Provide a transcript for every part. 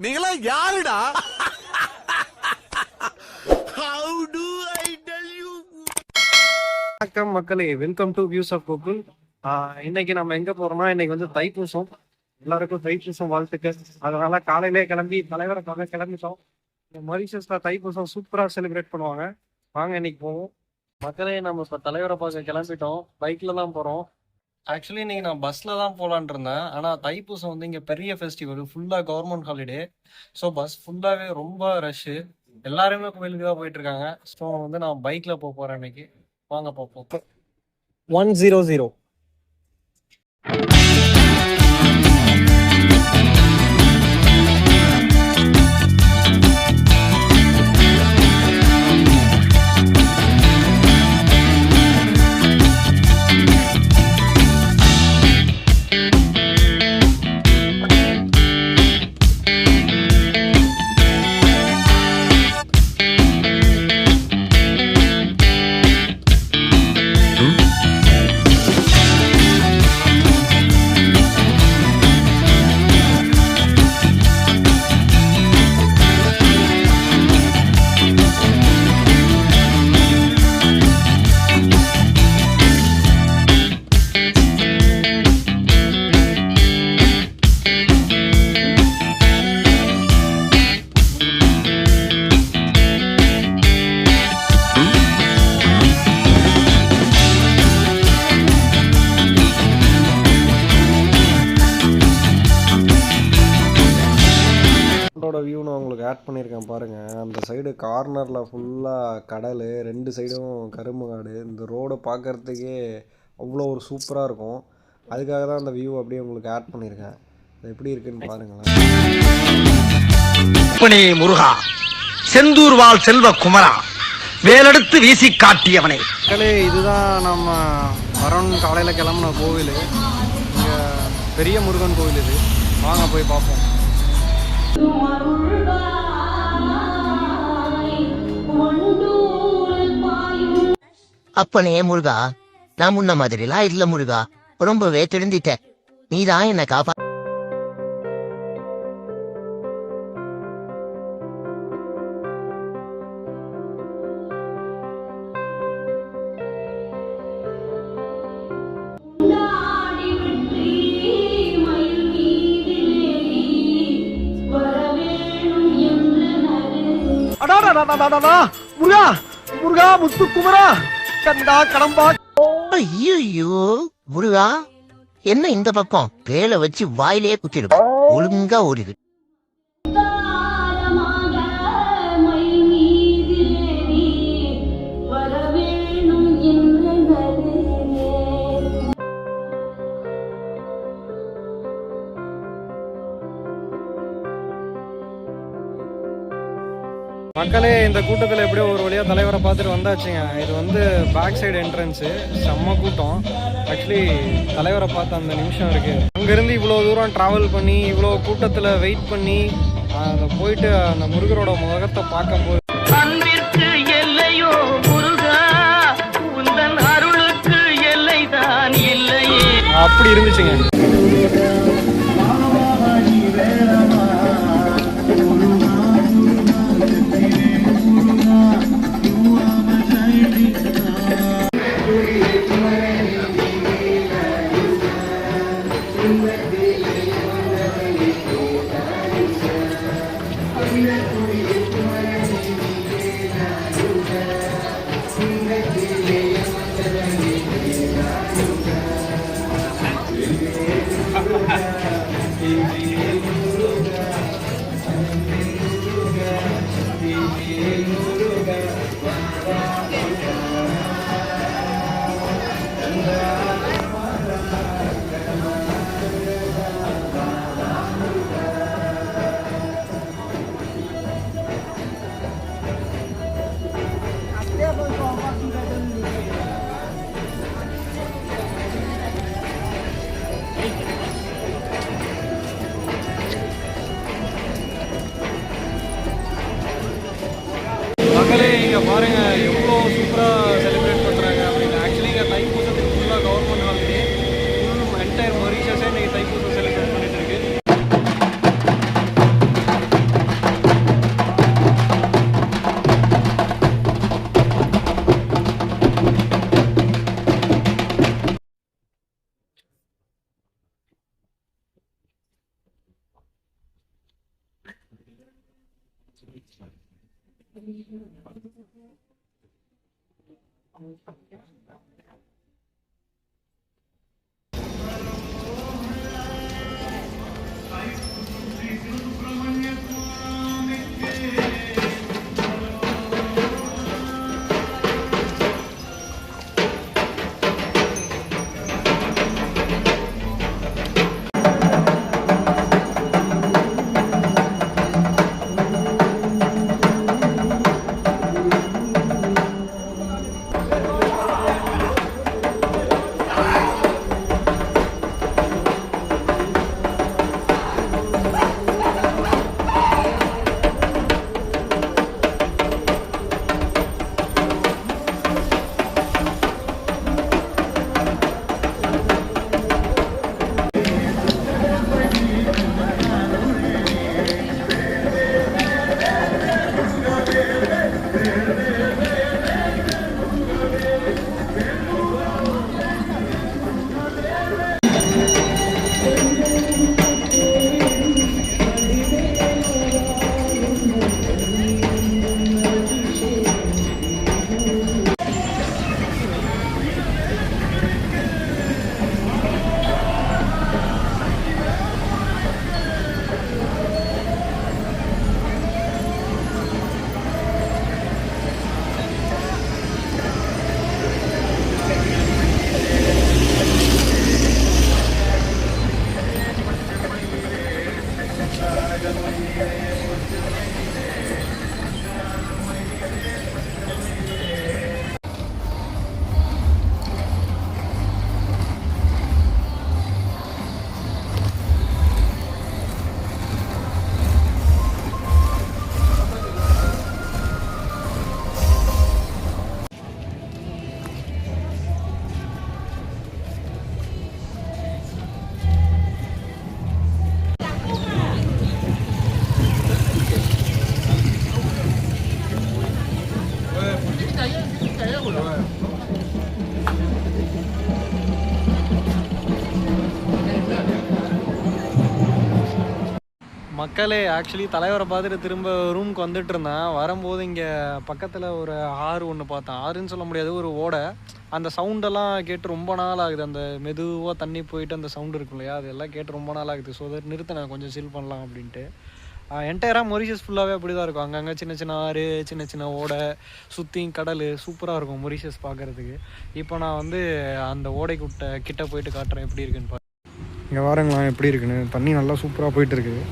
நீங்களா யாருடா? வணக்கம் மக்களே, welcome to views of Google. இன்னைக்கு நம்ம எங்க போறோம்னா, இன்னைக்கு வந்து தைப்பூசம். எல்லாருக்கும் தைப்பூசம் வாழ்த்துக்கள். அதனால காலையிலே கிளம்பி தலைவரை பார்க்க கிளம்பிட்டோம். இந்த மொரிஷியஸ்ல தைப்பூசம் சூப்பரா செலிப்ரேட் பண்ணுவாங்க. வாங்க இன்னைக்கு போவோம். மக்களே, நம்ம இப்போ தலைவரை பார்க்க கிளம்பிட்டோம். பைக்ல தான் போறோம். ஆக்சுவலி இன்னைக்கு நான் பஸ்ல தான் போலான் இருந்தேன். ஆனா தைப்பூசம் வந்து இங்க பெரிய ஃபெஸ்டிவல், ஃபுல்லா கவர்மெண்ட் ஹாலிடே. ஸோ பஸ் ஃபுல்லாவே ரொம்ப ரஷ்ஷு. எல்லாருமே கோயிலுக்கு தான் போயிட்டு இருக்காங்க. ஸோ வந்து நான் பைக்ல போறேன் இன்னைக்கு. வாங்க பார்ப்போம். 100. வியூ நான் உங்களுக்கு ஆட் பண்ணியிருக்கேன் பாருங்கள். அந்த சைடு கார்னரில் ஃபுல்லாக கடல், ரெண்டு சைடும் கரும்பு காடு. இந்த ரோடை பார்க்குறதுக்கே அவ்வளோ ஒரு சூப்பராக இருக்கும். அதுக்காக தான் அந்த வியூ அப்படியே உங்களுக்கு ஆட் பண்ணியிருக்கேன். அது எப்படி இருக்குன்னு பாருங்களேன். முருகா, செந்தூர் வாழ் செல்வ குமரா, வேலெடுத்து வீசி காட்டியவனே. இதுதான் நம்ம வரணும் காலையில் கிளம்புன கோவில். இங்கே பெரிய முருகன் கோவில் இது. வாங்க போய் பார்ப்போம். அப்பனே முருகா, நான் முன்ன மாதிரிலாம் இல்ல முருகா, ரொம்பவே தெரிஞ்சிட்டேன். நீதான் என்ன காப்பா. முருகா, முருகா, முத்து குமரா, கண்டா கடம்பா. ஐயோ முருகா, என்ன இந்த பக்கம் வேலை வச்சு வாயிலே குத்திடும். ஒழுங்கா ஓடிடு. மக்களே, இந்த கூட்டத்தில் எப்படியோ ஒரு வழியாக தலைவரை பார்த்துட்டு வந்தாச்சுங்க. இது வந்து பேக் சைடு என்ட்ரன்ஸு. செம்ம கூட்டம். ஆக்சுவலி தலைவரை பார்த்த அந்த நிமிஷம் இருக்குது. அங்கேருந்து இவ்வளோ தூரம் ட்ராவல் பண்ணி இவ்வளோ கூட்டத்தில் வெயிட் பண்ணி அதை போயிட்டு அந்த முருகரோட முகத்தை பார்க்கும்போது அப்படி இருந்துச்சுங்க. மக்களே, ஆக்சுவலி தலைவரை பார்த்துட்டு திரும்ப ரூமுக்கு வந்துட்டு இருந்தேன். வரும்போது இங்கே பக்கத்தில் ஒரு ஆறு ஒன்று பார்த்தேன். ஆறுன்னு சொல்ல முடியாது, ஒரு ஓடை. அந்த சவுண்டெல்லாம் கேட்டு ரொம்ப நாள் ஆகுது. அந்த மெதுவாக தண்ணி போயிட்டு அந்த சவுண்டு இருக்கும் இல்லையா, அதெல்லாம் கேட்டு ரொம்ப நாள் ஆகுது. ஸோ அதை நிறுத்தினேன் கொஞ்சம் சில் பண்ணலாம் அப்படின்ட்டு. என்டையராக மொரிஷியஸ் ஃபுல்லாகவே அப்படி தான் இருக்கும். அங்கங்கே சின்ன சின்ன ஆறு, சின்ன சின்ன ஓடை, சுற்றி கடல், சூப்பராக இருக்கும் மொரிஷியஸ் பார்க்குறதுக்கு. இப்போ நான் வந்து அந்த ஓடைக்குட்டை கிட்ட போயிட்டு காட்டுறேன் எப்படி இருக்குன்னு பாரு. இங்கே வாருங்களா எப்படி இருக்குன்னு. தண்ணி நல்லா சூப்பராக போயிட்டு இருக்குது.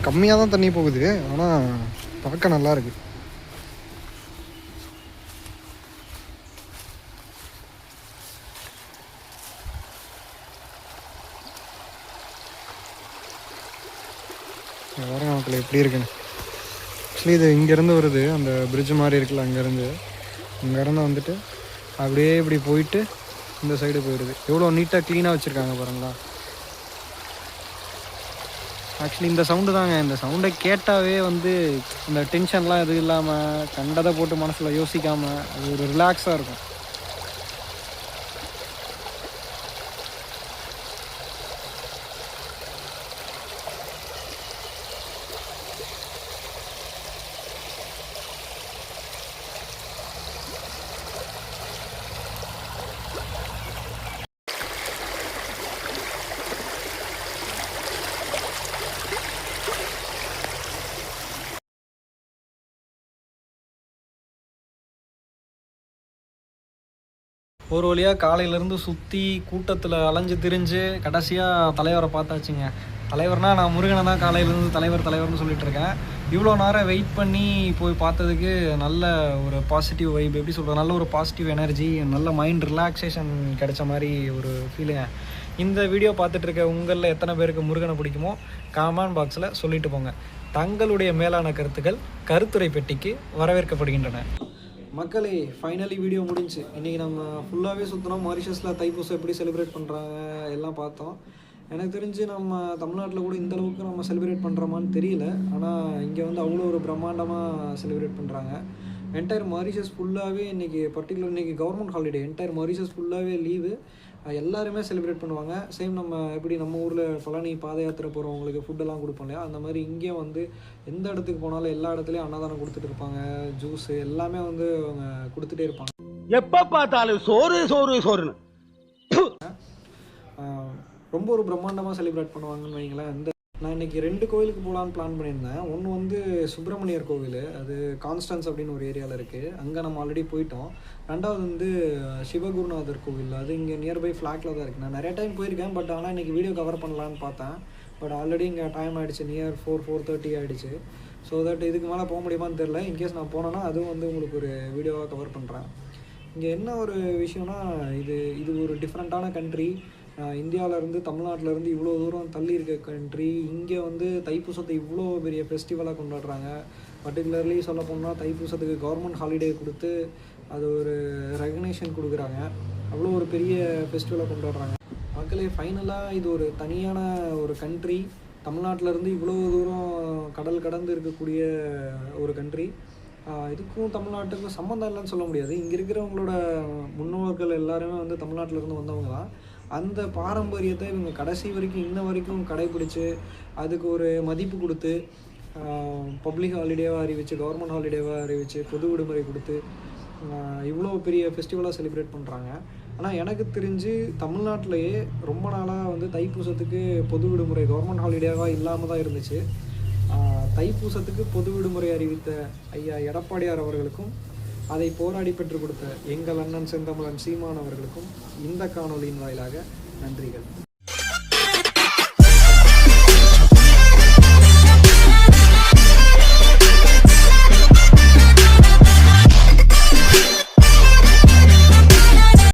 கம்மியாக தான் தண்ணி போகுது, ஆனால் பார்க்க நல்லா இருக்கு. வேற மக்கள் எப்படி இருக்குன்னு. ஆக்சுவலி இது இங்கேருந்து வருது, அந்த பிரிட்ஜ் மாதிரி இருக்குல்ல, அங்கேருந்து வந்துட்டு அப்படியே இப்படி போயிட்டு இந்த சைடு போயிடுது. எவ்வளோ நீட்டாக க்ளீனாக வச்சுருக்காங்க பாருங்களா. ஆக்சுவலி இந்த சவுண்டு தாங்க, இந்த சவுண்டை கேட்டாவே வந்து இந்த டென்ஷன்லாம் எதுவும் இல்லாமல் கண்டதை போட்டு மனசில் யோசிக்காமல் அது ஒரு ரிலாக்ஸாக இருக்கும். ஒரு வழியாக காலையிலேருந்து சுற்றி கூட்டத்தில் அலைஞ்சு திரிஞ்சு கடைசியாக தலைவரை பார்த்தாச்சுங்க. தலைவர்னால் நான் முருகனை தான் காலையிலேருந்து தலைவர்னு சொல்லிட்டு இருக்கேன். இவ்வளோ நேரம் வெயிட் பண்ணி போய் பார்த்ததுக்கு நல்ல ஒரு பாசிட்டிவ் வைப், எப்படி சொல்கிறது, நல்ல ஒரு பாசிட்டிவ் எனர்ஜி, நல்ல மைண்ட் ரிலாக்ஸேஷன் கிடைச்ச மாதிரி ஒரு ஃபீலுங்க. இந்த வீடியோ பார்த்துட்டு இருக்க உங்களில் எத்தனை பேருக்கு முருகனை பிடிக்குமோ கமெண்ட் பாக்ஸில் சொல்லிட்டு போங்க. தங்களுடைய மேலான கருத்துக்கள் கருத்துரை பெட்டிக்கு வரவேற்கப்படுகின்றன. மக்களே, ஃபைனலி வீடியோ முடிஞ்சு. இன்றைக்கி நம்ம ஃபுல்லாகவே சுற்றினோம். மாரிஷஸில் தைப்பூசம் எப்படி செலிப்ரேட் பண்ணுறாங்க எல்லாம் பார்த்தோம். எனக்கு தெரிஞ்சு நம்ம தமிழ்நாட்டில் கூட இந்த அளவுக்கு நம்ம செலிப்ரேட் பண்ணுறோமான்னு தெரியல. ஆனால் இங்கே வந்து அவ்வளோ ஒரு பிரம்மாண்டமாக செலிப்ரேட் பண்ணுறாங்க. என்டையர் மாரிஷஸ் ஃபுல்லாகவே இன்றைக்கி பர்டிகுலர் இன்றைக்கி கவர்மெண்ட் ஹாலிடே. என்டையர் மாரிஷஸ் ஃபுல்லாகவே லீவு. எல்லாருமே செலிப்ரேட் பண்ணுவாங்க. சேம் நம்ம எப்படி நம்ம ஊரில் பழனி பாத யாத்திரை போகிறவங்களுக்கு ஃபுட்டெல்லாம் கொடுப்போம் இல்லையா, அந்த மாதிரி இங்கேயும் வந்து எந்த இடத்துக்கு போனாலும் எல்லா இடத்துலையும் அன்னதானம் கொடுத்துட்டு இருப்பாங்க. ஜூஸு எல்லாமே வந்து அவங்க கொடுத்துட்டே இருப்பாங்க. எப்ப பார்த்தாலும் சோறு சோறு சோறுன்னு ரொம்ப ஒரு பிரம்மாண்டமாக செலிப்ரேட் பண்ணுவாங்கன்னு வைங்களேன். நான் இன்றைக்கி 2 கோவிலுக்கு போகலான்னு பிளான் பண்ணியிருந்தேன். ஒன்று வந்து சுப்பிரமணியர் கோவில், அது கான்ஸ்டன்ஸ் அப்படின்னு ஒரு ஏரியாவில் இருக்குது, அங்கே நம்ம ஆல்ரெடி போயிட்டோம். 2வது வந்து சிவகுருநாதர் கோவில், அது இங்கே நியர்பை ஃப்ளாட்டில் தான் இருக்குது. நான் நிறைய டைம் போயிருக்கேன், பட் ஆனால் இன்றைக்கி வீடியோ கவர் பண்ணலான்னு பார்த்தேன். பட் ஆல்ரெடி இங்கே டைம் ஆகிடுச்சு, நியர் 4:30 ஆகிடுச்சு. ஸோ தட் இதுக்கு மேலே போக முடியுமான்னு தெரில. இன்கேஸ் நான் போனேன்னா அதுவும் வந்து உங்களுக்கு ஒரு வீடியோவாக கவர் பண்ணுறேன். இங்கே என்ன ஒரு விஷயம்னா, இது ஒரு டிஃப்ரெண்ட்டான கண்ட்ரி. இந்தியாவிலேருந்து தமிழ்நாட்டிலேருந்து இவ்வளோ தூரம் தள்ளி இருக்க கண்ட்ரி. இங்கே வந்து தைப்பூசத்தை இவ்வளோ பெரிய ஃபெஸ்டிவலாக கொண்டாடுறாங்க. பர்டிகுலர்லி சொல்ல போனால் தைப்பூசத்துக்கு கவர்மெண்ட் ஹாலிடே கொடுத்து அது ஒரு ரெகக்னேஷன் கொடுக்குறாங்க. அவ்வளோ ஒரு பெரிய ஃபெஸ்டிவலாக கொண்டாடுறாங்க. மக்களே, ஃபைனலாக இது ஒரு தனியான ஒரு கண்ட்ரி. தமிழ்நாட்டிலேருந்து இவ்வளோ தூரம் கடல் கடந்து இருக்கக்கூடிய ஒரு கண்ட்ரி. இதுக்கும் தமிழ்நாட்டுக்கும் சம்மந்தம் இல்லைன்னு சொல்ல முடியாது. இங்கே இருக்கிறவங்களோட முன்னோர்கள் எல்லாருமே வந்து தமிழ்நாட்டிலேருந்து வந்தவங்க தான். அந்த பாரம்பரியத்தை இவங்க கடைசி வரைக்கும் இன்ன வரைக்கும் கடைபிடிச்சு அதுக்கு ஒரு மதிப்பு கொடுத்து பப்ளிக் ஹாலிடேவாக அறிவிச்சு, கவர்மெண்ட் ஹாலிடேவாக அறிவிச்சு, பொது விடுமுறை கொடுத்து இவ்வளோ பெரிய ஃபெஸ்டிவலாக செலிப்ரேட் பண்ணுறாங்க. ஆனால் எனக்கு தெரிஞ்சு தமிழ்நாட்டிலேயே ரொம்ப நாளாக வந்து தைப்பூசத்துக்கு பொது விடுமுறை கவர்மெண்ட் ஹாலிடேவாக இல்லாமல் தான் இருந்துச்சு. தைப்பூசத்துக்கு பொது விடுமுறை அறிவித்த ஐயா எடப்பாடியார் அவர்களுக்கும் அதை போராடி பெற்றுக் கொடுத்த எங்கள் அண்ணன் செந்தமிழன் சீமான் அவர்களுக்கும் இந்த காணொலியின் வாயிலாக நன்றிகள்.